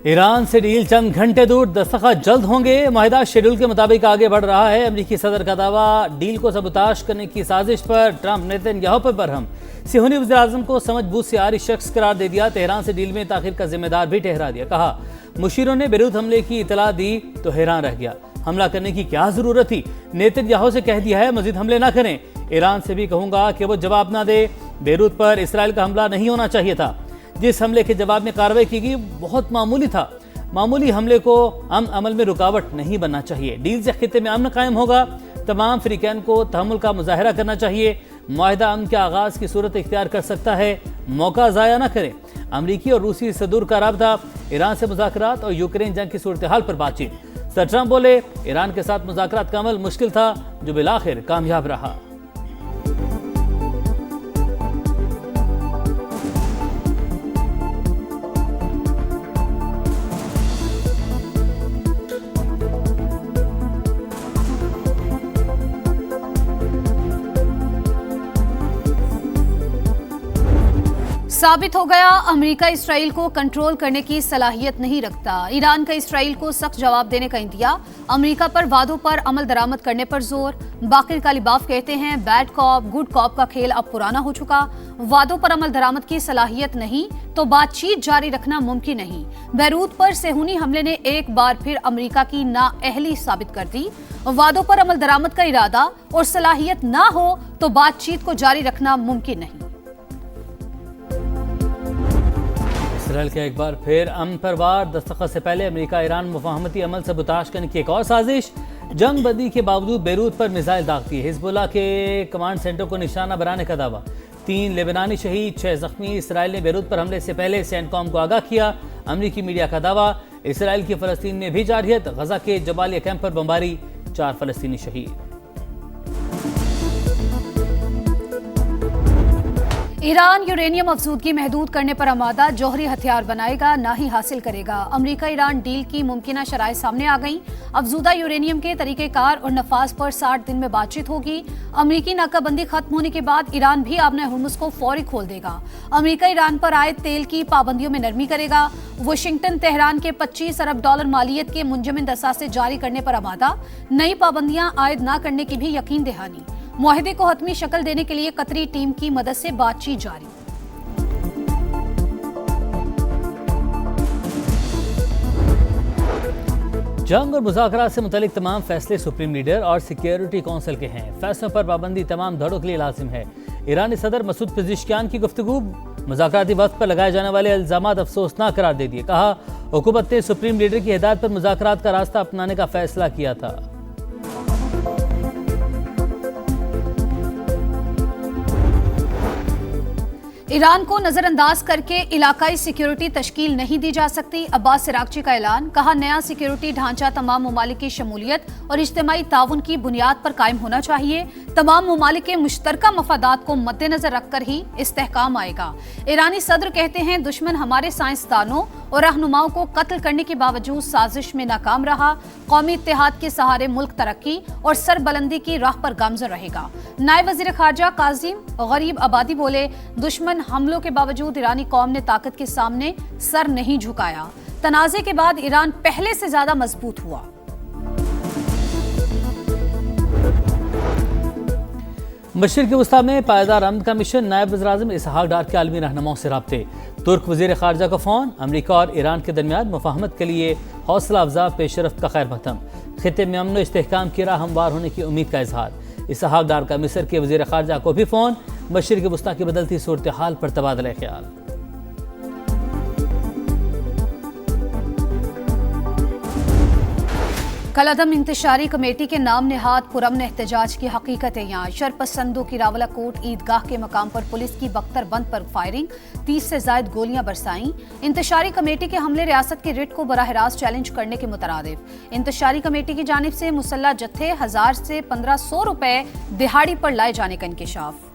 Iran से deal चंद घंटे दूर, दस्तखत जल्द होंगे। मुआहिदा शेड्यूल के मुताबिक आगे बढ़ रहा है। अमेरिकी सदर का दावा, डील को सबूताश करने की साजिश पर ट्रंप नेतन्याहू पर बरहम। सिहूनी वज़ीर-ए-आज़म को समझबूझ से आरी शख्स करार दे दिया। तेहरान से डील में ताखिर का जिम्मेदार भी ठहरा दिया। कहा, मुशीरों ने बेरूत हमले की इतला दी तो हैरान रह गया। हमला करने की क्या जरूरत थी? नेतन्याहू से कह दिया है मजीद हमले ना करें। ईरान से भी कहूंगा कि वो जवाब ना दे। बेरूत पर इसराइल का हमला नहीं होना चाहिए था। जिस हमले के जवाब में कार्रवाई की गई बहुत मामूली था। मामूली हमले को अमल में रुकावट नहीं बनना चाहिए। डील से खित्ते में अमन कायम होगा। तमाम फ्रीकैन को तहम्मुल का मुजाहरा करना चाहिए। मुआहिदा अमन के आगाज की सूरत इख्तियार कर सकता है। मौका ज़ाया न करें। अमरीकी और रूसी सदूर का राबता, ईरान से मुज़ाकरात और यूक्रेन जंग की सूरत हाल पर बातचीत। सर ट्रंप बोले, ईरान के साथ मुज़ाकरात का अमल मुश्किल था, जो बिलाखिर कामयाब रहा। साबित हो गया, अमेरिका इसराइल को कंट्रोल करने की सलाहियत नहीं रखता। ईरान का इसराइल को सख्त जवाब देने का इंतज़ार। अमेरिका पर वादों पर अमल दरामद करने पर जोर। बाकिर कालिबाफ कहते हैं, बैड कॉप गुड कॉप का खेल अब पुराना हो चुका। वादों पर अमल दरामद की सलाहियत नहीं तो बातचीत जारी रखना मुमकिन नहीं। बैरूत पर सेहूनी हमले ने एक बार फिर अमेरिका की नाअहली साबित कर दी। वादों पर अमल दरामद का इरादा और सलाहियत ना हो तो बातचीत को जारी रखना मुमकिन नहीं। इसराइल के एक बार फिर अमन पर वार। दस्तखत से पहले अमेरिका ईरान मुफाहमती अमल से सबूताश करने की एक और साजिश। जंग बंदी के बावजूद बेरूत पर मिसाइल दागती है। हिजबुल्लाह के कमांड सेंटर को निशाना बनाने का दावा। 3 लेबनानी शहीद, 6 जख्मी। इसराइल ने बेरूत पर हमले से पहले सेंटकॉम को आगाह किया। अमेरिकी मीडिया का दावा, इसराइल की फलस्तीन में भी जारहियत। गजा के जबालिया कैंप पर बमबारी, 4 फलस्तीनी शहीद। ईरान यूरेनियम अफजूदगी महदूद करने पर आमादा। जौहरी हथियार बनाएगा ना ही हासिल करेगा। अमेरिका ईरान डील की मुमकिना शराइ सामने आ गई। अफजूदा यूरेनियम के तरीक़ेकार और नफाज पर 60 दिन में बातचीत होगी। अमेरिकी नाकाबंदी खत्म होने के बाद ईरान भी आबना हुर्मुज़ को फौरी खोल देगा। अमेरिका ईरान पर आए तेल की पाबंदियों में नरमी करेगा। वाशिंगटन तेहरान के $25 अरब मालियत के मुंजमद असासे जारी करने पर आमादा। नई पाबंदियां आयद न करने की भी यकीन दहानी। मुआहिदे को हतमी शक्ल देने के लिए कतरी टीम की मदद से बातचीत जारी। जंग और मुज़ाकरात से मुतालिक तमाम फैसले सुप्रीम लीडर और सिक्योरिटी काउंसिल के हैं। फैसलों पर पाबंदी तमाम धड़ों के लिए लाजिम है। ईरानी सदर मसूद पेज़ेश्कियान की गुफ्तगू। मुज़ाकराती वक्त पर लगाए जाने वाले इल्ज़ामात अफसोसनाक करार दे दिए। कहा, हुकूमत ने सुप्रीम लीडर की हिदायत पर मुज़ाकरात का रास्ता अपनाने का फैसला किया था। ईरान को नजरअंदाज करके इलाकाई सिक्योरिटी तश्कील नहीं दी जा सकती। अब्बास सिरागची का ऐलान। कहा, नया सिक्योरिटी ढांचा तमाम ममालिक की शमूलियत और इज्तिमाई ताउन की बुनियाद पर कायम होना चाहिए। तमाम ममालिक के मुश्तरका मफादात को मद्देनजर रखकर ही इस्तेहकाम आएगा। ईरानी सदर कहते हैं, दुश्मन हमारे साइंसदानों और रहनुमाओं को कत्ल करने के बावजूद साजिश में नाकाम रहा। कौमी इत्तेहाद के सहारे मुल्क तरक्की और सरबलंदी की राह पर गामजन रहेगा। नायब वजीर खारजा काजिम गरीब आबादी बोले, दुश्मन हमलों के बावजूद ईरानी कौम ने ताकत के सामने सर नहीं झुकाया। तनाज़े के बाद ईरान पहले से ज्यादा मजबूत हुआ। मशरिक़ वस्ता में पायदार अमन का मिशन। नायब वज़ीर-ए-आज़म इसहाक डार के आलमी रहनुमाओं से राब्ते। तुर्क वज़ीर ख़ारजा का फ़ोन। अमरीका और ईरान के दरमियान मुफ़ाहमत के लिए हौसला अफजा पेशरफ्त का खैर मक़दम। खित्ते में अमन व इस्तेहकाम की राह हमवार होने की उम्मीद का इजहार। इसहाक डार का मिस्र के वज़ीर ख़ारजा को भी फ़ोन। मशरिक़ वस्ता की बदलती सूरत हाल पर तबादला ख्याल। कलअदम इंतशारी कमेटी के नाम नेहाद पुरअमन एहतजाज की हकीकतें यहाँ। शरपसंदों की रावलाकोट ईदगाह के मकाम पर पुलिस की बख्तरबंद पर फायरिंग। 30 से ज्यादा गोलियां बरसाईं। इंतशारी कमेटी के हमले रियासत के रिट को बराह रास्त चैलेंज करने के मुतरादिफ। इंतशारी कमेटी की जानिब से मुसल्ला जत्थे 1000 से 1500 रुपए दिहाड़ी पर लाए जाने का इंकशाफ।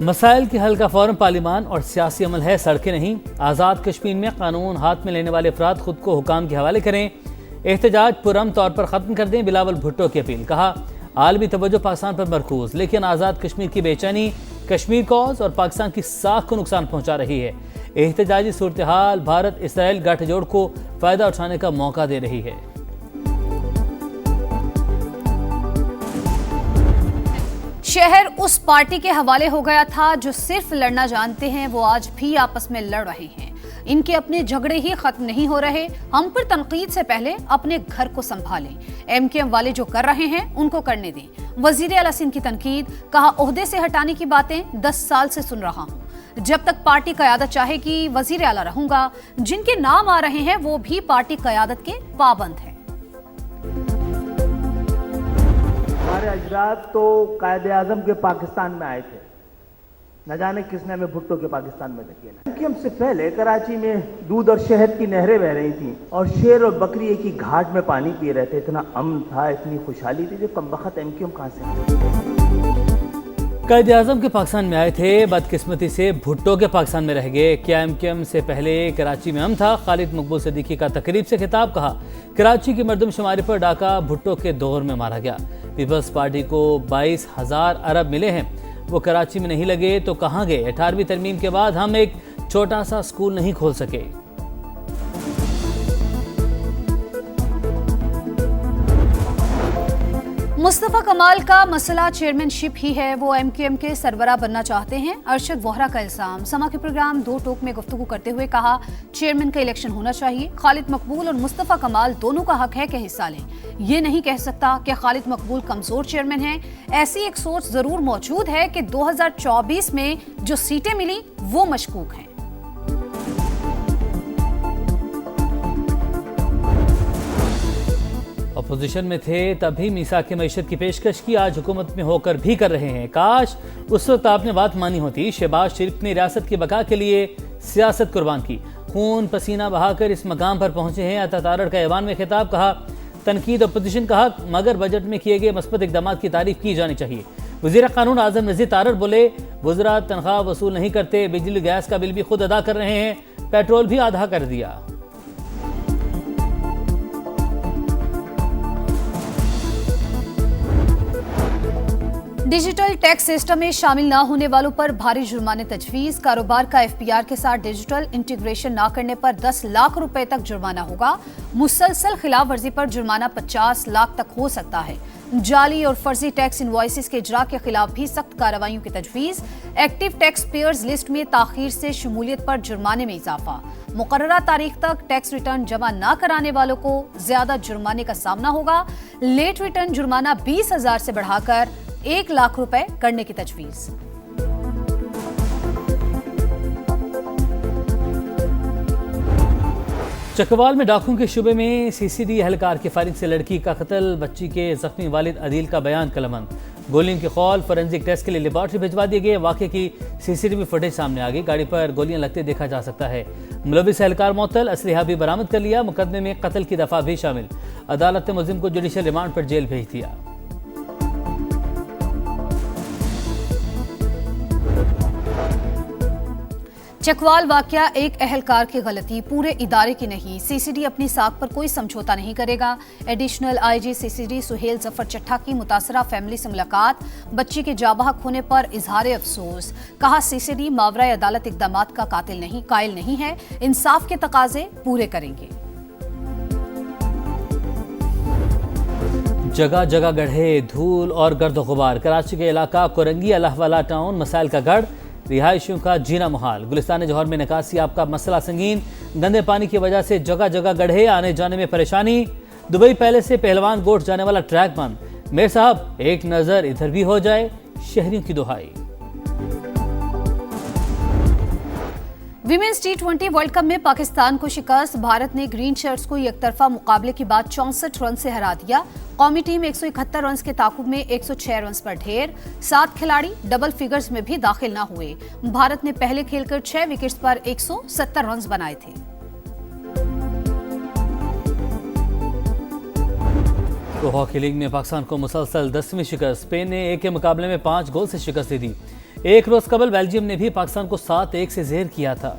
मसाइल के हल का फौरन पार्लिमान और सियासी अमल है, सड़कें नहीं। आज़ाद कश्मीर में कानून हाथ में लेने वाले अफराद खुद को हुकाम के हवाले करें। एहतजाज पुरअमन तौर पर ख़त्म कर दें, बिलावल भुट्टो की अपील। कहा, आलमी तवज्जो पाकिस्तान पर मरकूज, लेकिन आज़ाद कश्मीर की बेचैनी कश्मीर कॉज और पाकिस्तान की साख को नुकसान पहुंचा रही है। एहतजाजी सूरत हाल भारत इसराइल गठजोड़ को फायदा उठाने का मौका दे रही है। शहर उस पार्टी के हवाले हो गया था जो सिर्फ लड़ना जानते हैं, वो आज भी आपस में लड़ रहे हैं। इनके अपने झगड़े ही खत्म नहीं हो रहे। हम पर तनकीद से पहले अपने घर को संभालें। एमकेएम वाले जो कर रहे हैं उनको करने दें। वजीर आला सिंध की तनकीद, कहा ओहदे से हटाने की बातें 10 साल से सुन रहा हूं। जब तक पार्टी क़यादत चाहेगी वजीर आला रहूंगा। जिनके नाम आ रहे हैं वो भी पार्टी क़यादत के पाबंद हैं। हमारे अजदाद तो कायदे आजम के पाकिस्तान में आए थे, न जाने किसने हमें भुट्टो के पाकिस्तान में धकेला। कि हमसे पहले कराची में दूध और शहद की नहरें बह रही थी और शेर और बकरी एक ही घाट में पानी पी रहे थे। इतना अमन था, इतनी खुशहाली थी, जो कमबख्त एमक्यूएम कहां से। कायदे आजम के पाकिस्तान में आए थे, बदकिस्मती से भुट्टो के पाकिस्तान में रह गए। क्या एमकेएम से पहले कराची में हम था। खालिद मकबूल सिद्दीकी का तकरीब से खिताब, कहा कराची की मरदमशुमारी पर डाका भुट्टो के दौर में मारा गया। पीपल्स पार्टी को 22,000 अरब मिले हैं, वो कराची में नहीं लगे तो कहाँ गए। 18वीं तरमीम के बाद हम एक छोटा सा स्कूल नहीं खोल सके। मुस्तफा कमाल का मसला चेयरमैनशिप ही है। वो एमकेएम के सरबराह बनना चाहते हैं। अरशद वोहरा का इल्जाम। समा के प्रोग्राम दो टोक में गुफ्तगू करते हुए कहा चेयरमैन का इलेक्शन होना चाहिए। खालिद मकबूल और मुस्तफा कमाल दोनों का हक है कि हिस्सा लें। ये नहीं कह सकता कि खालिद मकबूल कमजोर चेयरमैन है। ऐसी एक सोच जरूर मौजूद है कि 2024 में जो सीटें मिली वो मशकूक हैं। अपोजिशन में थे तभी मीसाक मईशत की पेशकश की, आज हुकूमत में होकर भी कर रहे हैं। काश उस वक्त आपने बात मानी होती। शहबाज शरीफ ने रियासत की बका के लिए सियासत कुर्बान की, खून पसीना बहाकर इस मकाम पर पहुंचे हैं। अता तारड़ का ऐवान में खिताब, कहा तनकीद अपोजिशन का हक, मगर बजट में किए गए मस्बत इकदाम की तारीफ की जानी चाहिए। वज़ीर कानून आज़म नज़ीर तारड़ बोले वज़रा तनख्वाह वसूल नहीं करते, बिजली गैस का बिल भी खुद अदा कर रहे हैं, पेट्रोल भी आधा कर दिया। डिजिटल टैक्स सिस्टम में शामिल न होने वालों पर भारी जुर्माने तजवीज। कारोबार का एफपीआर के साथ डिजिटल इंटीग्रेशन न करने पर 10 लाख रुपए तक जुर्माना होगा। मुसलसल खिलाफ वर्जी पर जुर्माना 50 लाख तक हो सकता है। जाली और फर्जी टैक्स इनवॉइसेस के इजरा के खिलाफ भी सख्त कार्रवाइयों की तजवीज। एक्टिव टैक्स पेयर्स लिस्ट में ताखीर से शमूलियत पर जुर्माने में इजाफा। मुकर्ररा तारीख तक टैक्स रिटर्न जमा न कराने वालों को ज्यादा जुर्माने का सामना होगा। लेट रिटर्न जुर्माना 20,000 से बढ़ाकर 1 लाख रुपए करने की तजवीज। चकवाल में डाकुओं के शुबे में सीसीडी एहलकार की फायरिंग से लड़की का कत्ल, बच्ची के जख्मी वालिद अदील का बयान कलमंद। गोलियों के खौल फोरेंसिक टेस्ट के लिए लेबॉर्ट्री भिजवा दिए गए। वाक़े की सीसीटीवी फुटेज सामने आ गई, गाड़ी पर गोलियां लगते देखा जा सकता है। मुलविस एहलकार मुअत्तल, असलहा भी बरामद कर लिया। मुकदमे में कत्ल की दफा भी शामिल। अदालत ने मुलजिम को जुडिशल रिमांड पर जेल भेज दिया। चकवाल वाकया एक एहलकार की गलती, पूरे इदारे की नहीं। सीसीडी अपनी साख पर कोई समझौता नहीं करेगा। Additional IG CCD Suhail Zafar Chattha की मुतासरा फैमिली से मुलाकात, बच्ची के जाबहक होने पर इजहार अफसोस। कहा सीसीडी मावरा अदालत इकदामात का कायल नहीं है, इंसाफ के तकाजे पूरे करेंगे। जगह जगह गड्ढे, धूल और गर्द गुबार। कराची के इलाका कोरंगी अल्लाहवाला टाउन मसाइल का गढ़, रिहायशियों का जीना मुहाल। गुलिस्तान जौहर में निकासी आपका मसला संगीन, गंदे पानी की वजह से जगह जगह गड्ढे, आने जाने में परेशानी। दुबई पहले से पहलवान गोट जाने वाला ट्रैक बंद। मेयर साहब एक नजर इधर भी हो जाए, शहरियों की दुहाई। विमेंस T20 वर्ल्ड कप में पाकिस्तान को शिकस्त। भारत ने ग्रीन शर्ट्स को एकतरफा मुकाबले के बाद 64 रन से हरा दिया। कौमी टीम 171 रन के ताकुब में 106 रन पर ढेर। 7 खिलाड़ी डबल फिगर्स में भी दाखिल न हुए। भारत ने पहले खेलकर 6 विकेट्स पर 170 रन बनाए थे। तो हॉकी लीग में पाकिस्तान को मुसलसल 10वीं शिकस्त। स्पेन ने एक के मुकाबले में 5 गोल से शिकस्त दे दी। एक रोज कबल बेल्जियम ने भी पाकिस्तान को 7-1 से ज़ेर किया था।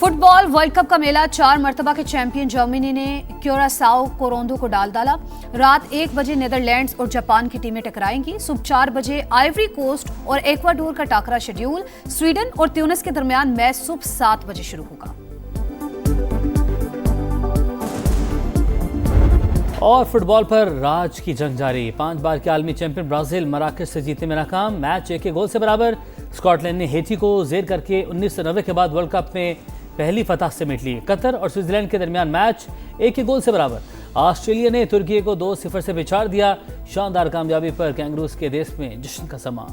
फुटबॉल वर्ल्ड कप का मेला 4 मर्तबा के चैंपियन जर्मनी ने क्यूरासाओ को रोंदो को डाल डाला। रात 1 बजे नीदरलैंड्स और जापान की टीमें टकराएंगी। सुबह 4 बजे आइवरी कोस्ट और एक्वाडोर का टाकरा शेड्यूल। स्वीडन और ट्यूनिस के दरमियान मैच सुबह 7 बजे शुरू होगा। और फुटबॉल पर राज की जंग जारी। 5 बार के आलमी चैंपियन ब्राजील मराकश से जीतने में नाकाम। मैच 1 गोल से बराबर। स्कॉटलैंड ने हेटी को जेर करके 1990 के बाद वर्ल्ड कप में पहली फतह समेट ली। कतर और स्विट्जरलैंड के दरमियान मैच 1 गोल से बराबर। ऑस्ट्रेलिया ने तुर्की को 2-0 से पिछाड़ दिया। शानदार कामयाबी पर कैंगरूज के देश में जश्न का समा।